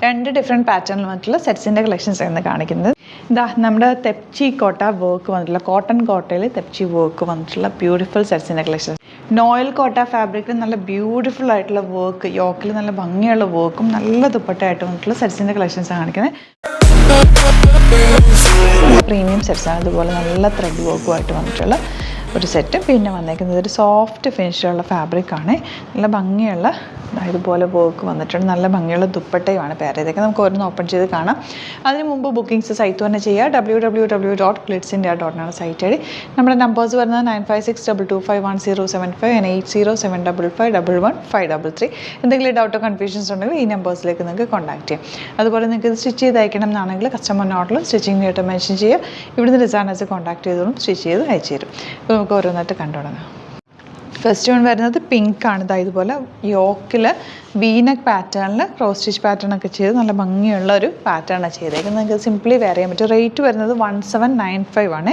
രണ്ട് ഡിഫറെൻറ്റ് പാറ്റേണിൽ വന്നിട്ടുള്ള സെറ്റ്സിൻ്റെ കളക്ഷൻസ് ആണ് കാണിക്കുന്നത്. ഇതാ നമ്മുടെ തെപ്ചി കോട്ട വർക്ക് വന്നിട്ടുള്ള കോട്ടൺ കോട്ടയിൽ തെപ്ചി വർക്ക് വന്നിട്ടുള്ള ബ്യൂട്ടിഫുൾ സെറ്റ്സിൻ്റെ കളക്ഷൻസ്. നോയൽ കോട്ട ഫാബ്രിക്കിൽ നല്ല ബ്യൂട്ടിഫുൾ ആയിട്ടുള്ള വർക്ക്, യോക്കിൽ നല്ല ഭംഗിയുള്ള വർക്കും നല്ല ദുപ്പട്ടയായിട്ട് വന്നിട്ടുള്ള സെറ്റ്സിൻ്റെ കളക്ഷൻസ് കാണിക്കുന്നത്. പ്രീമിയം സെറ്റ്സാണ്. ഇതുപോലെ നല്ല ത്രെഡ് വർക്കുമായിട്ട് വന്നിട്ടുള്ള ഒരു സെറ്റ്. പിന്നെ വന്നേക്കുന്നത് ഒരു സോഫ്റ്റ് ഫിനിഷിലുള്ള ഫാബ്രിക്കാണ്. നല്ല ഭംഗിയുള്ള ഇതുപോലെ വർക്ക് വന്നിട്ടുണ്ട്. നല്ല ഭംഗിയുള്ള ദുപ്പട്ടയുമാണ് പെയർ ചെയ്തേക്കുന്നത്. നമുക്ക് ഓരോന്ന് ഓപ്പൺ ചെയ്ത് കാണാം. അതിന് മുമ്പ് ബുക്കിംഗ്സ് സൈറ്റ് തന്നെ ചെയ്യുക. www.glitzindia.in ആണ് സൈറ്റ് ഐ ഡി. നമ്മുടെ നമ്പേഴ്സ് വരുന്നത് 9562251075 and 8075551133. എന്തെങ്കിലും ഡൗട്ടോ കൺഫ്യൂഷൻസ് ഉണ്ടെങ്കിൽ ഈ നമ്പേഴ്സിലേക്ക് നിങ്ങൾക്ക് കോൺടാക്ട് ചെയ്യാം. അതുപോലെ നിങ്ങൾക്ക് ഇത് സ്റ്റിച്ച് ചെയ്ത് അയക്കണം എന്നാണെങ്കിൽ കസ്റ്റമർ നോട്ടിൽ സ്റ്റിച്ചിങ് ഡേറ്റ് മെൻഷൻ ചെയ്യുക. ഇവിടുന്ന് ഡിസൈനേഴ്സ് കോൺടാക്ട് ചെയ്തോളും, സ്റ്റിച്ച് ചെയ്ത് അയച്ചു തരും. അപ്പോൾ നമുക്ക് ഓരോന്നായിട്ട് കണ്ടുതുടങ്ങാം. ഫസ്റ്റ് വൺ വരുന്നത് പിങ്കാണ്. ഇതുപോലെ യോക്കിൽ വീനക്ക് പാറ്റേണിൽ ക്രോസ് സ്റ്റിച്ച് പാറ്റേൺ ഒക്കെ ചെയ്ത് നല്ല ഭംഗിയുള്ള ഒരു പാറ്റേണാണ് ചെയ്തേക്കുന്നത്. നിങ്ങൾക്ക് സിംപ്ലി വെയർ ചെയ്യാൻ പറ്റും. റേറ്റ് വരുന്നത് 1795 ആണ്.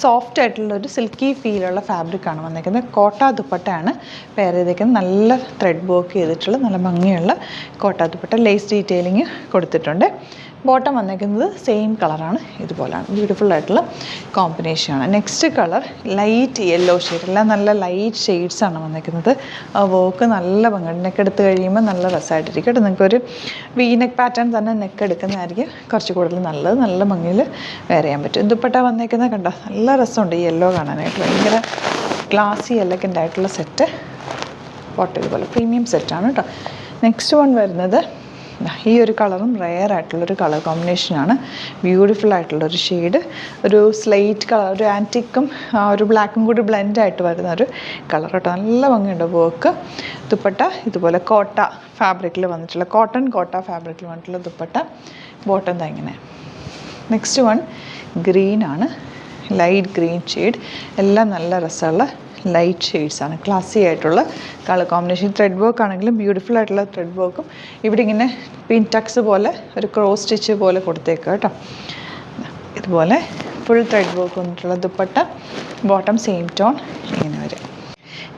സോഫ്റ്റ് ആയിട്ടുള്ള ഒരു സിൽക്കി ഫീലുള്ള ഫാബ്രിക്കാണ് വന്നേക്കുന്നത്. കോട്ട ദുപ്പട്ടയാണ് വെയർ ചെയ്തേക്കുന്നത്. നല്ല ത്രെഡ് വർക്ക് ചെയ്തിട്ടുള്ള നല്ല ഭംഗിയുള്ള കോട്ട ദുപ്പട്ട. ലേസ് ഡീറ്റെയിലിങ് കൊടുത്തിട്ടുണ്ട്. ബോട്ടം വന്നേക്കുന്നത് സെയിം കളറാണ്, ഇതുപോലെയാണ്. ബ്യൂട്ടിഫുൾ ആയിട്ടുള്ള കോമ്പിനേഷനാണ്. Next colour light yellow shade. എല്ലാം നല്ല ലൈറ്റ് ഷെയ്ഡ്സാണ് വന്നേക്കുന്നത്. ആ വർക്ക് നല്ല ഭംഗി. നെക്ക് എടുത്ത് കഴിയുമ്പോൾ നല്ല രസമായിട്ടിരിക്കും കേട്ടോ. നിങ്ങൾക്കൊരു വീനെക്ക് പാറ്റേൺ തന്നെ നെക്ക് എടുക്കുന്നതായിരിക്കും കുറച്ച് കൂടുതൽ നല്ലത്. നല്ല ഭംഗിയിൽ വെയർ ചെയ്യാൻ പറ്റും. ദുപ്പട്ട വന്നേക്കുന്നത് കണ്ടോ, നല്ല രസമുണ്ട് ഈ യെല്ലോ കാണാനായിട്ട്. ഭയങ്കര ക്ലാസി എലഗൻ്റ് ആയിട്ടുള്ള സെറ്റ്. ബോട്ടം ഇതുപോലെ പ്രീമിയം സെറ്റാണ് കേട്ടോ. നെക്സ്റ്റ് വൺ വരുന്നത് ഈ ഒരു കളറും റെയർ ആയിട്ടുള്ളൊരു കളർ കോമ്പിനേഷനാണ്. ബ്യൂട്ടിഫുൾ ആയിട്ടുള്ളൊരു ഷെയ്ഡ്. ഒരു സ്ലേറ്റ് കളർ, ഒരു ആൻറ്റിക്കും ഒരു ബ്ലാക്കും കൂടി ബ്ലെൻഡായിട്ട് വരുന്ന ഒരു കളർ കേട്ടോ. നല്ല ഭംഗിയുണ്ട് വർക്ക്. ദുപ്പട്ട ഇതുപോലെ കോട്ട ഫാബ്രിക്കിൽ വന്നിട്ടുള്ള കോട്ടൺ കോട്ട ഫാബ്രിക്കിൽ വന്നിട്ടുള്ള ദുപ്പട്ട. ബോട്ടം ഇങ്ങനെ. നെക്സ്റ്റ് വൺ ഗ്രീനാണ്, ലൈറ്റ് ഗ്രീൻ ഷെയ്ഡ്. എല്ലാം നല്ല രസമുള്ള ലൈറ്റ് ഷെയ്ഡ്സാണ്. ക്ലാസി ആയിട്ടുള്ള കളർ കോമ്പിനേഷൻ. ത്രെഡ് വർക്ക് ആണെങ്കിലും ബ്യൂട്ടിഫുൾ ആയിട്ടുള്ള ത്രെഡ് വർക്കും. ഇവിടെ ഇങ്ങനെ പിൻ ടക്സ് പോലെ ഒരു ക്രോസ് സ്റ്റിച്ച് പോലെ കൊടുത്തേക്കുക കേട്ടോ. ഇതുപോലെ ഫുൾ ത്രെഡ് വർക്ക് വന്നിട്ടുള്ള ദുപ്പട്ട. ബോട്ടം സെയിം ടോൺ ഇങ്ങനെ വരും.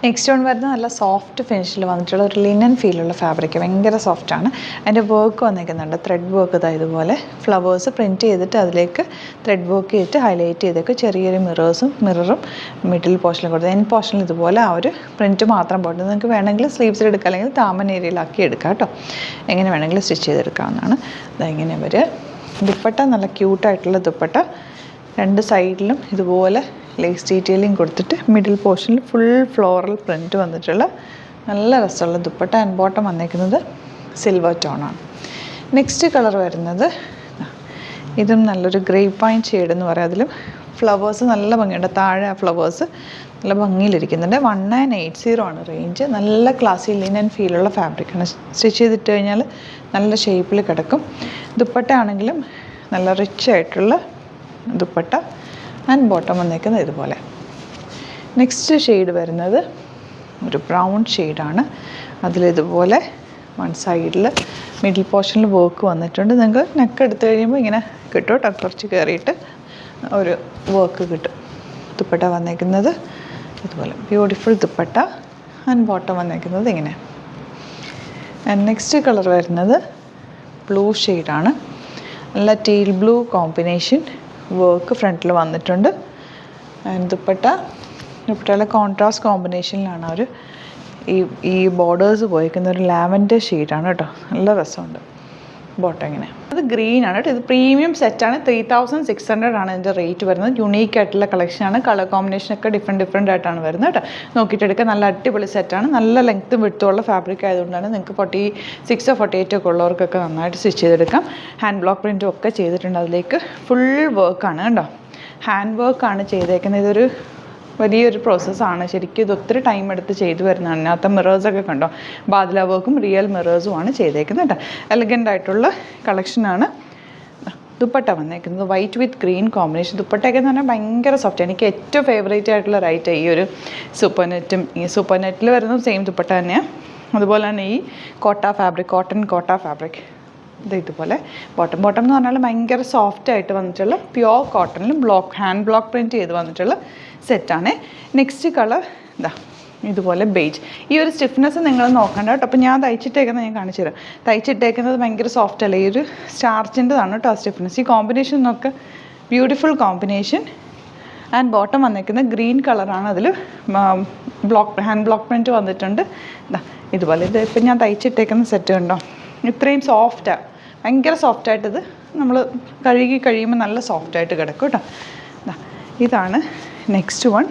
നെക്സ്റ്റ് വൺ വരുന്നത് നല്ല സോഫ്റ്റ് ഫിനിഷിൽ വന്നിട്ടുള്ള ഒരു ലിനൻ ഫീലുള്ള ഫാബ്രിക്. ഭയങ്കര സോഫ്റ്റാണ്. അതിൻ്റെ വർക്ക് വന്നിരിക്കുന്നുണ്ട്. ത്രെഡ് വർക്ക് ഇതുപോലെ ഫ്ലവേഴ്സ് പ്രിൻറ്റ് ചെയ്തിട്ട് അതിലേക്ക് ത്രെഡ് വർക്ക് ചെയ്തിട്ട് ഹൈലൈറ്റ് ചെയ്തേക്ക്. ചെറിയൊരു മിററും മിഡിൽ പോർഷനിൽ കൊടുത്ത് എൻ പോർഷനിൽ ഇതുപോലെ ആ ഒരു പ്രിൻറ്റ് മാത്രം പോയിട്ട് നിങ്ങൾക്ക് വേണമെങ്കിൽ സ്ലീവ്സിൽ എടുക്കുക, അല്ലെങ്കിൽ താമൻ ഏരിയയിലാക്കി എടുക്കാം കേട്ടോ. എങ്ങനെ വേണമെങ്കിലും സ്റ്റിച്ച് ചെയ്തെടുക്കാവുന്നതാണ്. ഇങ്ങനെ വരിക. ദുപ്പട്ട നല്ല ക്യൂട്ടായിട്ടുള്ള ദുപ്പട്ട. രണ്ട് സൈഡിലും ഇതുപോലെ ലേസ് ഡീറ്റെയിലിംഗ് കൊടുത്തിട്ട് മിഡിൽ പോർഷനിൽ ഫുൾ ഫ്ലോറൽ പ്രിൻറ്റ് വന്നിട്ടുള്ള നല്ല രസമുള്ള ദുപ്പട്ട. ആൻഡ് ബോട്ടം വന്നേക്കുന്നത് സിൽവർ ടോണാണ്. നെക്സ്റ്റ് കളർ വരുന്നത് ഇതും നല്ലൊരു ഗ്രേപ്പ് വൈൻ ഷെയ്ഡ് എന്ന് പറയാം. അതിലും ഫ്ലവേഴ്സ് നല്ല ഭംഗിയുണ്ട്. താഴെ ആ ഫ്ലവേഴ്സ് നല്ല ഭംഗിയിലിരിക്കുന്നുണ്ട്. 1980 ആണ് റേഞ്ച്. നല്ല ക്ലാസി ലിനൻ ഫീലുള്ള ഫാബ്രിക്കാണ്. സ്റ്റിച്ച് ചെയ്തിട്ട് കഴിഞ്ഞാൽ നല്ല ഷേപ്പിൽ കിടക്കും. ദുപ്പട്ട ആണെങ്കിലും നല്ല റിച്ച് ആയിട്ടുള്ള ദുപ്പട്ട. ആൻഡ് ബോട്ടം വന്നേക്കുന്നത് ഇതുപോലെ. നെക്സ്റ്റ് ഷെയ്ഡ് വരുന്നത് ഒരു ബ്രൗൺ ഷെയ്ഡാണ്. അതിലിതുപോലെ വൺ സൈഡിൽ മിഡിൽ പോർഷനിൽ വർക്ക് വന്നിട്ടുണ്ട്. നിങ്ങൾക്ക് നെക്ക് എടുത്ത് കഴിയുമ്പോൾ ഇങ്ങനെ കിട്ടും കേട്ടോ. കുറച്ച് കയറിയിട്ട് ഒരു വർക്ക് കിട്ടും. ദുപ്പട്ട വന്നേക്കുന്നത് ഇതുപോലെ ബ്യൂട്ടിഫുൾ ദുപ്പട്ട. ആൻഡ് ബോട്ടം വന്നേക്കുന്നത് ഇങ്ങനെ. ആൻഡ് നെക്സ്റ്റ് കളർ വരുന്നത് ബ്ലൂ ഷെയ്ഡാണ്. നല്ല ടീൽ ബ്ലൂ കോമ്പിനേഷൻ. വർക്ക് ഫ്രണ്ടിൽ വന്നിട്ടുണ്ട്. ആൻഡ് ദുപ്പട്ടയുടെ കോൺട്രാസ്റ്റ് കോമ്പിനേഷനിലാണ് അവർ ഈ ബോർഡേഴ്സ് പോയിരിക്കുന്ന ഒരു ലാവൻഡർ ഷെയ്ഡാണ് കേട്ടോ. നല്ല രസമുണ്ട്. ബോട്ടം ഇങ്ങനെ. അത് ഗ്രീനാണ് കേട്ടോ. ഇത് പ്രീമിയം സെറ്റാണ്. 3600 ആണ് ഇതിൻ്റെ റേറ്റ് വരുന്നത്. യുണീക്ക് ആയിട്ടുള്ള കളക്ഷനാണ്. കളർ കോമ്പിനേഷനൊക്കെ ഡിഫറെൻറ്റ് ആയിട്ടാണ് വരുന്നത് കേട്ടോ. നോക്കിയിട്ടെടുക്കുക. നല്ല അടിപൊളി സെറ്റാണ്. നല്ല ലെങ്ത്തും വിടുത്തുള്ള ഫാബ്രിക് ആയതുകൊണ്ടാണ് നിങ്ങൾക്ക് 46 48 ഒക്കെ ഉള്ളവർക്കൊക്കെ നന്നായിട്ട് സ്റ്റിച്ച് ചെയ്തെടുക്കാം. ഹാൻഡ് ബ്ലോക്ക് പ്രിൻറ്റും ഒക്കെ ചെയ്തിട്ടുണ്ട്. അതിലേക്ക് ഫുൾ വർക്കാണ് കേട്ടോ. ഹാൻഡ് വർക്കാണ് ചെയ്തേക്കുന്നത്. ഇതൊരു വലിയൊരു പ്രോസസ്സാണ് ശരിക്കും. ഇത് ഒത്തിരി ടൈം എടുത്ത് ചെയ്തു വരുന്നതാണ്. അതിനകത്ത് മിറേഴ്സൊക്കെ കണ്ടോ, ബാദ്ല വർക്കും റിയൽ മിറേഴ്സുമാണ് ചെയ്തേക്കുന്നത് കേട്ടോ. എലഗൻ്റ് ആയിട്ടുള്ള കളക്ഷനാണ്. ദുപ്പട്ട വന്നേക്കുന്നത് വൈറ്റ് വിത്ത് ഗ്രീൻ കോമ്പിനേഷൻ. ദുപ്പട്ടയൊക്കെ എന്ന് പറഞ്ഞാൽ ഭയങ്കര സോഫ്റ്റ്. എനിക്ക് ഏറ്റവും ഫേവറേറ്റ് ആയിട്ടുള്ള റൈറ്റ് ഈ ഒരു സൂപ്പർ നെറ്റും. ഈ സൂപ്പർ നെറ്റിൽ വരുന്നത് സെയിം ദുപ്പട്ട തന്നെയാണ്. അതുപോലെ തന്നെ ഈ കോട്ട ഫാബ്രിക്, കോട്ടൺ കോട്ട ഫാബ്രിക് ഇതുപോലെ. ബോട്ടം എന്ന് പറഞ്ഞാൽ ഭയങ്കര സോഫ്റ്റ് ആയിട്ട് വന്നിട്ടുള്ള പ്യുവർ കോട്ടണിൽ ഹാൻഡ് ബ്ലോക്ക് പ്രിൻറ്റ് ചെയ്ത് വന്നിട്ടുള്ള സെറ്റാണ്. നെക്സ്റ്റ് കളർ ഇതുപോലെ ബേജ്. ഈ ഒരു സ്റ്റിഫ്നെസ് നിങ്ങൾ നോക്കണ്ട കേട്ടോ. അപ്പോൾ ഞാൻ തയ്ച്ചിട്ടേക്കുന്നത് ഞാൻ കാണിച്ചു തരാം. തയ്ച്ചിട്ടേക്കുന്നത് ഭയങ്കര സോഫ്റ്റ് അല്ല, ഈ ഒരു സ്റ്റാർച്ചിൻ്റെതാണ് കേട്ടോ ആ സ്റ്റിഫ്നെസ്. ഈ കോമ്പിനേഷൻ നോക്ക്, ബ്യൂട്ടിഫുൾ കോമ്പിനേഷൻ. ആൻഡ് ബോട്ടം വന്നിരിക്കുന്നത് ഗ്രീൻ കളറാണ്. അതിൽ ഹാൻഡ് ബ്ലോക്ക് പ്രിൻറ്റ് വന്നിട്ടുണ്ട്. ഇതുപോലെ ഇത് ഇപ്പം ഞാൻ തയ്ച്ചിട്ടേക്കുന്ന സെറ്റ് കണ്ടോ, ഇത്രയും സോഫ്റ്റാണ്, ഭയങ്കര സോഫ്റ്റായിട്ടിത് നമ്മൾ കഴുകി കഴിയുമ്പോൾ നല്ല സോഫ്റ്റായിട്ട് കിടക്കും കേട്ടോ. ഇതാണ് നെക്സ്റ്റ് വൺ.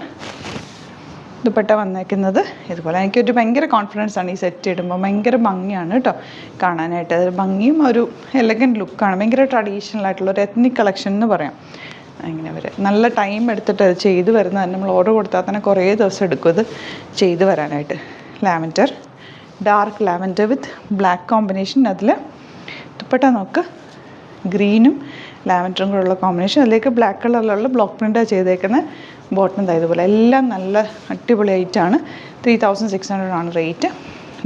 ദുപ്പട്ട വന്നേക്കുന്നത് ഇതുപോലെ. എനിക്കൊരു ഭയങ്കര കോൺഫിഡൻസ് ആണ് ഈ സെറ്റ് ഇടുമ്പോൾ, ഭയങ്കര ഭംഗിയാണ് കേട്ടോ കാണാനായിട്ട്. ഭംഗിയും ഒരു എലഗൻറ്റ് ലുക്കാണ്, ഭയങ്കര ട്രഡീഷണൽ ആയിട്ടുള്ള ഒരു എത്നിക് കളക്ഷൻ എന്ന് പറയാം. അങ്ങനെ നല്ല ടൈം എടുത്തിട്ട് അത് ചെയ്ത് വരുന്നത്. നമ്മൾ ഓർഡർ കൊടുത്താൽ തന്നെ കുറേ ദിവസം എടുക്കും ഇത് ചെയ്ത് വരാനായിട്ട്. ലാവൻഡർ, ഡാർക്ക് ലാവൻഡർ വിത്ത് ബ്ലാക്ക് കോമ്പിനേഷൻ. അതിൽ ദുപ്പട്ട നോക്ക്, ഗ്രീനും ലാവൻഡറും കൂടെ ഉള്ള കോമ്പിനേഷൻ. അതിലേക്ക് ബ്ലാക്ക് കളറിലുള്ള ബ്ലോക്ക് പ്രിൻ്റാണ് ചെയ്തേക്കുന്നത്. ബോട്ടം ഇതുപോലെ എല്ലാം നല്ല അടിപൊളിയായിട്ടാണ്. 3600 ആണ് റേറ്റ്.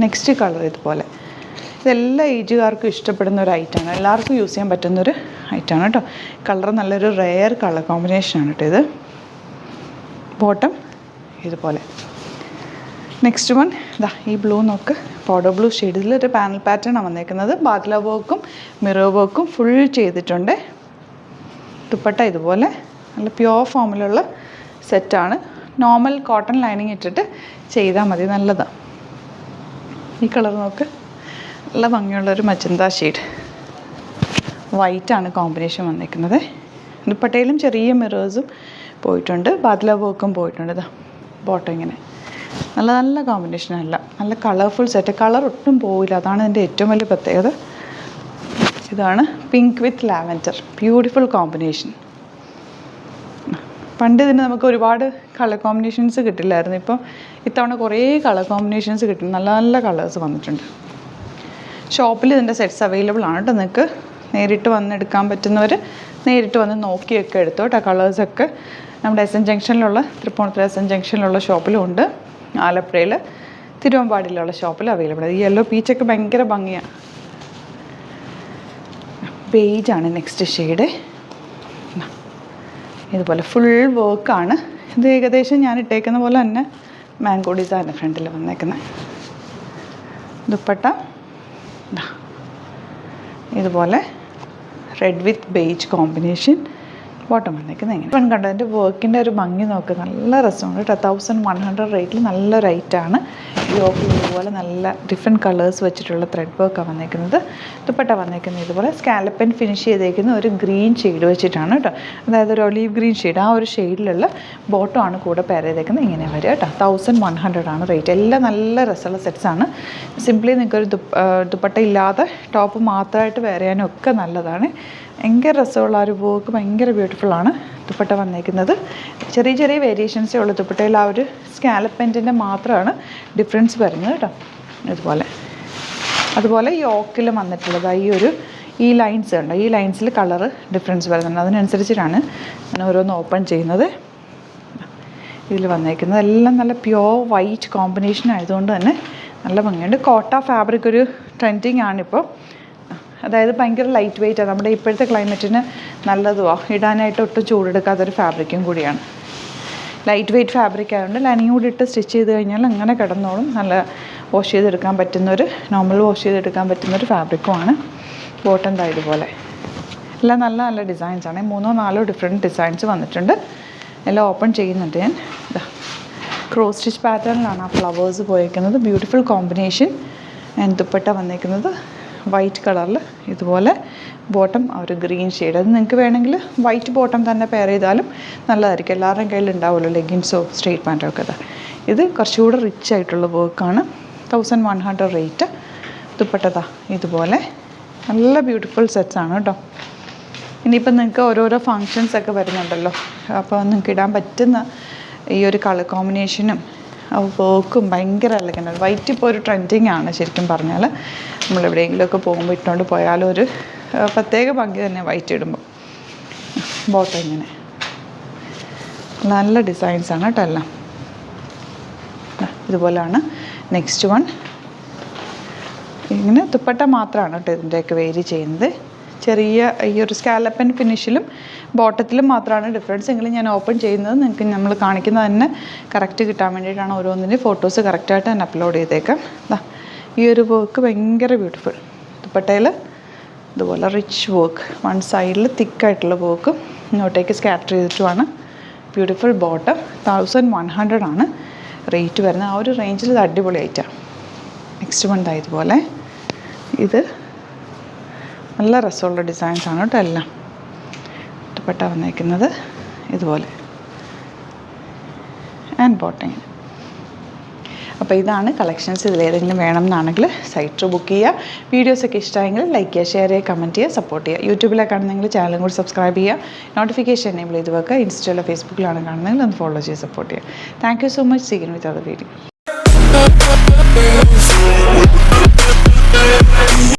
നെക്സ്റ്റ് കളർ ഇതുപോലെ. ഇതെല്ലാ ഏജുകാർക്കും ഇഷ്ടപ്പെടുന്ന ഒരു ഐറ്റമാണ്, എല്ലാവർക്കും യൂസ് ചെയ്യാൻ പറ്റുന്നൊരു ഐറ്റമാണ് കേട്ടോ. കളർ നല്ലൊരു റെയർ കളർ കോമ്പിനേഷനാണ് കേട്ടോ ഇത്. ബോട്ടം ഇതുപോലെ. നെക്സ്റ്റ് വൺ ഈ ബ്ലൂ നോക്ക്, പൗഡർ ബ്ലൂ ഷെയ്ഡിൽ ഒരു പാനൽ പാറ്റേണാണ് വന്നേക്കുന്നത്. ബാദ്ല വർക്കും മിറർ വർക്കും ഫുൾ ചെയ്തിട്ടുണ്ട്. ദുപ്പട്ട ഇതുപോലെ നല്ല പ്യുവർ ഫോമിലുള്ള സെറ്റാണ്. നോർമൽ കോട്ടൺ ലൈനിങ് ഇട്ടിട്ട് ചെയ്താൽ മതി, നല്ലതാണ്. ഈ കളർ നോക്ക്, നല്ല ഭംഗിയുള്ളൊരു മജന്ത ഷെയ്ഡ്. വൈറ്റാണ് കോമ്പിനേഷൻ വന്നിരിക്കുന്നത്. ദുപ്പട്ടയിലും ചെറിയ മിറേഴ്സും പോയിട്ടുണ്ട്, ബാദ്ല വർക്കും പോയിട്ടുണ്ട്. ഇതാ ബോട്ടം ഇങ്ങനെ നല്ല നല്ല കോമ്പിനേഷനല്ല, നല്ല കളർഫുൾ സെറ്റ്. കളർ ഒട്ടും പോവില്ല, അതാണ് ഇതിൻ്റെ ഏറ്റവും വലിയ പ്രത്യേകത. ഇതാണ് പിങ്ക് വിത്ത് ലാവൻഡർ, ബ്യൂട്ടിഫുൾ കോമ്പിനേഷൻ. പണ്ട് ഇതിന് നമുക്ക് ഒരുപാട് കളർ കോമ്പിനേഷൻസ് കിട്ടില്ലായിരുന്നു. ഇപ്പം ഇത്തവണ കുറേ കളർ കോമ്പിനേഷൻസ് കിട്ടും, നല്ല നല്ല കളേഴ്സ് വന്നിട്ടുണ്ട്. ഷോപ്പിൽ ഇതിൻ്റെ സെറ്റ്സ് അവൈലബിൾ ആണ് കേട്ടോ. നിങ്ങൾക്ക് നേരിട്ട് വന്ന് എടുക്കാൻ പറ്റുന്നവർ നേരിട്ട് വന്ന് നോക്കിയൊക്കെ എടുത്തോ കേട്ടോ. കളേഴ്സൊക്കെ നമ്മുടെ എസ് എൻ ജംഗ്ഷനിലുള്ള, തൃപ്പൂണിത്തുറ എസ് എൻ ജംഗ്ഷനിലുള്ള ഷോപ്പിലും ഉണ്ട്. ആലപ്പുഴയിൽ തിരുവമ്പാടിയിലുള്ള ഷോപ്പിൽ അവൈലബിൾ. ഈ യെല്ലോ പീച്ചൊക്കെ ഭയങ്കര ഭംഗിയാണ്. ബേജാണ് നെക്സ്റ്റ് ഷെയ്ഡ്. ഇതുപോലെ ഫുൾ വർക്കാണ് ഇത്. ഏകദേശം ഞാൻ ഇട്ടേക്കുന്ന പോലെ തന്നെ മാംഗോ ഡിസൈൻ ഫ്രണ്ടിൽ വന്നേക്കുന്നത്. ദുപ്പട്ട ഇതുപോലെ read with beige combination. Bottom വന്നേക്കുന്നത് എങ്ങനെ ഇപ്പം കണ്ടോ, എൻ്റെ വർക്കിൻ്റെ ഒരു ഭംഗി നോക്ക്, നല്ല രസമാണ് കേട്ടോ. 1100 റേറ്റിൽ നല്ല റേറ്റാണ്. യോക്കിൽ ഇതുപോലെ നല്ല ഡിഫറെൻറ്റ് കളേഴ്സ് വെച്ചിട്ടുള്ള ത്രെഡ് വർക്കാണ് വന്നേക്കുന്നത്. ദുപ്പട്ട വന്നേക്കുന്നത് ഇതുപോലെ സ്കാലപ്പൻ ഫിനിഷ് ചെയ്തേക്കുന്ന ഒരു ഗ്രീൻ ഷെയ്ഡ് വെച്ചിട്ടാണ് കേട്ടോ. അതായത് ഒരു ഒലീവ് ഗ്രീൻ ഷെയ്ഡ്, ആ ഒരു ഷെയ്ഡിലുള്ള ബോട്ടമാണ് കൂടെ പെയർ ചെയ്തേക്കുന്നത്. ഇങ്ങനെ വരിക കേട്ടോ. 1100 ആണ് റേറ്റ്. എല്ലാം നല്ല രസമുള്ള സെറ്റ്സാണ്. സിംപ്ലി നിങ്ങൾക്കൊരു ദുപ്പട്ട ഇല്ലാതെ ടോപ്പ് മാത്രമായിട്ട് വെയർ ചെയ്യാനും ഒക്കെ നല്ലതാണ്. ഭയങ്കര രസമുള്ള ഒരു വർക്ക്, ഭയങ്കര ബ്യൂട്ടിഫുള്ളാണ്. ദുപ്പട്ട വന്നേക്കുന്നത് ചെറിയ ചെറിയ വേരിയേഷൻസേ ഉള്ളൂ. ദുപ്പട്ടയിൽ ആ ഒരു സ്കാലപ്പൻറ്റിൻ്റെ മാത്രമാണ് ഡിഫറൻസ് വരുന്നത് കേട്ടോ. ഇതുപോലെ അതുപോലെ യോക്കിൽ വന്നിട്ടുള്ളത് ഈ ലൈൻസ് ഉണ്ട്, ഈ ലൈൻസിൽ കളറ് ഡിഫറൻസ് വരുന്നുണ്ട്. അതിനനുസരിച്ചിട്ടാണ് ഞാൻ ഓരോന്ന് ഓപ്പൺ ചെയ്യുന്നത്. ഇതിൽ വന്നേക്കുന്നത് എല്ലാം നല്ല പ്യുവർ വൈറ്റ് കോമ്പിനേഷൻ ആയതുകൊണ്ട് തന്നെ നല്ല ഭംഗിയുണ്ട്. കോട്ട ഫാബ്രിക് ഒരു ട്രെൻഡിങ് ആണിപ്പോൾ. അതായത് ഭയങ്കര ലൈറ്റ് വെയ്റ്റാണ്, നമ്മുടെ ഇപ്പോഴത്തെ ക്ലൈമറ്റിന് നല്ലതുമാണ്. ഇടാനായിട്ട് ഒട്ടും ചൂടെടുക്കാത്തൊരു ഫാബ്രിക്കും കൂടിയാണ്. ലൈറ്റ് വെയ്റ്റ് ഫാബ്രിക് ആയതുകൊണ്ട് ലൈനിങ് കൂടി ഇട്ട് സ്റ്റിച്ച് ചെയ്ത് കഴിഞ്ഞാൽ അങ്ങനെ കിടന്നോളും. നല്ല വാഷ് ചെയ്തെടുക്കാൻ പറ്റുന്നൊരു, നോർമൽ വാഷ് ചെയ്തെടുക്കാൻ പറ്റുന്നൊരു ഫാബ്രിക്കുമാണ്. ബോട്ടം ഇതുപോലെ എല്ലാം നല്ല നല്ല ഡിസൈൻസാണ്. 3-4 ഡിഫറെൻറ്റ് ഡിസൈൻസ് വന്നിട്ടുണ്ട്. എല്ലാം ഓപ്പൺ ചെയ്യുന്നുണ്ട് ഞാൻ. ക്രോസ് സ്റ്റിച്ച് പാറ്റേണിലാണ് ആ ഫ്ലവേഴ്സ് പോയിരിക്കുന്നത്. Beautiful combination. ആൻഡ് ദുപ്പട്ട വന്നിരിക്കുന്നത് വൈറ്റ് കളറിൽ ഇതുപോലെ. ബോട്ടം ഒരു ഗ്രീൻ ഷെയ്ഡ്. അത് നിങ്ങൾക്ക് വേണമെങ്കിൽ വൈറ്റ് ബോട്ടം തന്നെ പെയർ ചെയ്താലും നല്ലതായിരിക്കും. എല്ലാവരുടെയും കയ്യിൽ ഉണ്ടാവുമല്ലോ ലെഗിൻസോ സ്ട്രെയിറ്റ് പാൻറ്റോ ഒക്കെ. ഇത് കുറച്ചുകൂടെ റിച്ച് ആയിട്ടുള്ള വർക്കാണ്. 1100 റേറ്റ്. ദുപ്പട്ട ഇതുപോലെ നല്ല ബ്യൂട്ടിഫുൾ സെറ്റ്സാണ് കേട്ടോ. ഇനിയിപ്പം നിങ്ങൾക്ക് ഓരോരോ ഫങ്ഷൻസൊക്കെ വരുന്നുണ്ടല്ലോ, അപ്പോൾ നിങ്ങൾക്ക് ഇടാൻ പറ്റുന്ന ഈ ഒരു കളർ കോമ്പിനേഷനും വർക്കും ഭയങ്കര എലഗൻ്റ്. വൈറ്റ് ഇപ്പോൾ ഒരു ട്രെൻഡിങ് ആണ് ശരിക്കും പറഞ്ഞാൽ. നമ്മളെവിടെയെങ്കിലുമൊക്കെ പോകുമ്പോൾ ഇട്ടുകൊണ്ട് പോയാലും ഒരു പ്രത്യേക ഭംഗി തന്നെ വൈറ്റ് ഇടുമ്പോൾ. ബോട്ടം ഇങ്ങനെ നല്ല ഡിസൈൻസാണ് കേട്ടോ എല്ലാം. ഇതുപോലെയാണ് നെക്സ്റ്റ് വൺ. ഇങ്ങനെ ദുപ്പട്ട മാത്രമാണ് കേട്ടോ ഇതിൻ്റെയൊക്കെ വേരി ചെയ്യുന്നത്. ചെറിയ ഈ ഒരു സ്കാലപ്പൻ ഫിനിഷിലും ബോട്ടത്തിലും മാത്രമാണ് ഡിഫറൻസ്. എങ്കിലും ഞാൻ ഓപ്പൺ ചെയ്യുന്നത് നിങ്ങൾക്ക് നമ്മൾ കാണിക്കുന്നത് തന്നെ കറക്റ്റ് കിട്ടാൻ വേണ്ടിയിട്ടാണ്. ഓരോന്നിൻ്റെയും ഫോട്ടോസ് കറക്റ്റായിട്ട് തന്നെ അപ്ലോഡ് ചെയ്തേക്കാം. ഈ ഒരു വർക്ക് ഭയങ്കര ബ്യൂട്ടിഫുൾ. ദുപ്പട്ടയിൽ ഇതുപോലെ റിച്ച് വർക്ക്, വൺ സൈഡിൽ തിക്കായിട്ടുള്ള വർക്കും ഇങ്ങോട്ടേക്ക് സ്കാറ്റർ ചെയ്തിട്ടുമാണ്. Beautiful bottom. 1100 ആണ് റേറ്റ് വരുന്നത്. ആ ഒരു റേഞ്ചിൽ ഇത് അടിപൊളി ഐറ്റമാണ്. നെക്സ്റ്റ് വൺ ഇതുപോലെ, ഇത് നല്ല രസമുള്ള ഡിസൈൻസാണ് കേട്ടോ എല്ലാം. ദുപ്പട്ട വന്നേക്കുന്നത് ഇതുപോലെ ആൻഡ് ബോട്ടം. അപ്പോൾ ഇതാണ് കളക്ഷൻസ്. ഇതിലേതെങ്കിലും വേണം എന്നാണെങ്കിൽ സൈറ്റ് ബുക്ക് ചെയ്യുക. വീഡിയോസൊക്കെ ഇഷ്ടമായെങ്കിൽ ലൈക്ക് ചെയ്യുക, ഷെയർ ചെയ്യുക, കമൻറ്റ് ചെയ്യുക, സപ്പോർട്ട് ചെയ്യുക. യൂട്യൂബിലാണ് കാണുന്നെങ്കിൽ ചാനലും കൂടി സബ്സ്ക്രൈബ് ചെയ്യുക, നോട്ടിഫിക്കേഷൻ എനേബിൾ ചെയ്ത് വെക്കുക. ഇൻസ്റ്റയിലോ ഫേസ്ബുക്കിലാണ് കാണുന്നതെങ്കിൽ ഒന്ന് ഫോളോ ചെയ്ത് സപ്പോർട്ട് ചെയ്യുക. Thank you so much. See you with other video.